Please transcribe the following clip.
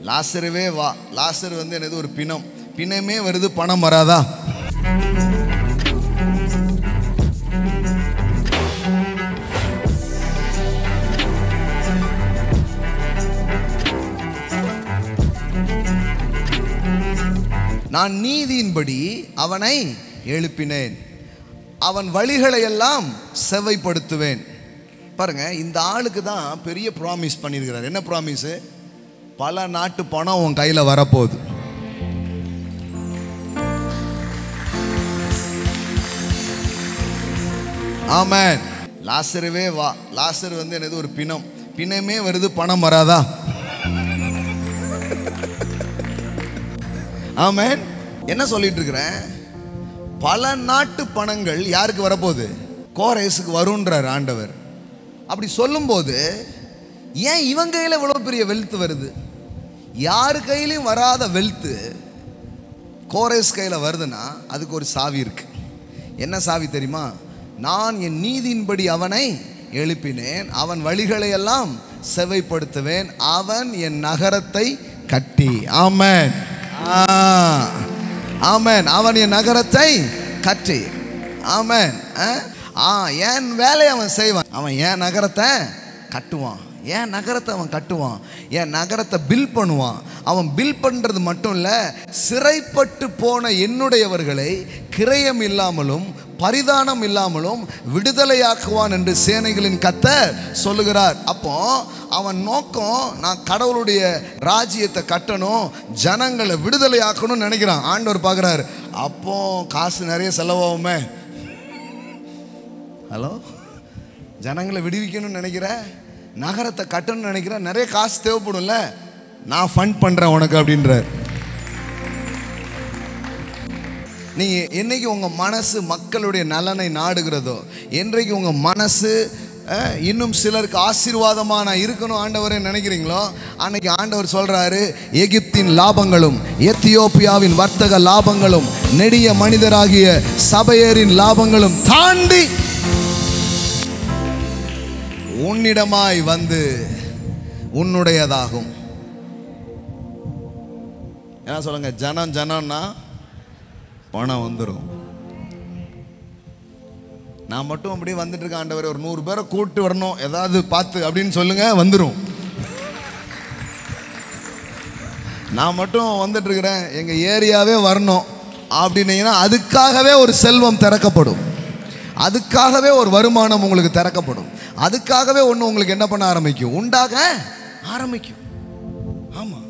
லாசருவே வா. லாசர் வந்து என்னது? ஒரு பிணம். பிணமே வருது, பணம் வராதா? நான் நீதியின்படி அவனை எழுப்பினேன், அவன் வழிகளை எல்லாம் செவ்வைப்படுத்துவேன். பாருங்க, இந்த ஆளுக்கு தான் பெரிய ப்ராமிஸ் பண்ணியிருக்கிறார். என்ன ப்ராமிஸ்? பல நாட்டு பணம் உன் கையில வரப்போகுது. ஆமென். லாசருவே வா. லாசர் வந்து என்னது? ஒரு பிணம். பிணமே வருது, பணம் வராதா? ஆமென். என்ன சொல்லிட்டு இருக்கிறேன்? பல நாட்டு பணங்கள் யாருக்கு வரப்போகுது? கோரேசுக்கு வருன்றார் ஆண்டவர். அப்படி சொல்லும்போது ஏன் இவன் கையில் இவ்வளோ பெரிய வெல்த் வருது? யாரு கையிலையும் வராத வெல்த்து கோரேஸ் கையில் வருதுன்னா அதுக்கு ஒரு சாவி இருக்கு. என்ன சாவி தெரியுமா? நான் என் நீதியின்படி அவனை எழுப்பினேன், அவன் வழிகளை எல்லாம் செவ்வைப்படுத்துவேன், அவன் என் நகரத்தை கட்டி. ஆமென், ஆமென். அவன் என் நகரத்தை கட்டி. ஆமென். என் வேலையை அவன் செய்வான். அவன் என் நகரத்தை கட்டுவான். என் நகரத்தை அவன் கட்டுவான். என் நகரத்தை பில் பண்ணுவான். அவன் பில் பண்ணுறது மட்டும் இல்லை, சிறைப்பட்டு போன என்னுடையவர்களை கிரயம் இல்லாமலும் பரிதானம் இல்லாமலும் விடுதலையாக்குவான் என்று சேனைகளின் கர்த்தர் சொல்லுகிறார். அப்போ அவன் நோக்கம், நான் கடவுளுடைய ராஜ்யத்தை கட்டணும், ஜனங்களை விடுதலையாக்கணும்னு நினைக்கிறான். ஆண்டவர் பார்க்குறாரு, அப்போ காசு நிறைய செலவாகுமே. ஹலோ, ஜனங்களை விடுவிக்கணும்னு நினைக்கிற, நகரத்தை கட்டணும்னு நினைக்கிற, நிறைய காசு தேவைப்படும்ல, நான் ஃபண்ட் பண்ணுறேன் உனக்கு அப்படின்றார். நீங்கள் என்னைக்கு உங்கள் மனசு மக்களுடைய நலனை நாடுகிறதோ, என்றைக்கு உங்கள் மனசு இன்னும் சிலருக்கு ஆசீர்வாதமாக நான் இருக்கணும் ஆண்டவரே நினைக்கிறீங்களோ, அன்னைக்கு ஆண்டவர் சொல்கிறாரு, எகிப்தின் லாபங்களும் எத்தியோப்பியாவின் வர்த்தக லாபங்களும் நெடிய மனிதராகிய சபையரின் லாபங்களும் தாண்டி உன்னிடமாய் வந்து உன்னுடையதாகும். என்ன சொல்லுங்க? ஜனம்னா பணம் வந்துடும். நான் மட்டும் அப்படியே வந்துட்டு இருக்கேன் ஆண்டவர், ஒரு 100 பேரை கூட்டு வரணும் ஏதாவது பார்த்து அப்படின்னு சொல்லுங்க, வந்துடும். நான் மட்டும் வந்துட்டு இருக்கிறேன், எங்க ஏரியாவே வரணும் அப்படின்னீங்கன்னா அதுக்காகவே ஒரு செல்வம் திறக்கப்படும், அதுக்காகவே ஒரு வருமானம் உங்களுக்கு திறக்கப்படும், அதுக்காகவே ஒன்று உங்களுக்கு என்ன பண்ண ஆரம்பிக்கும்? உண்டாக ஆரம்பிக்கும். ஆமாம்.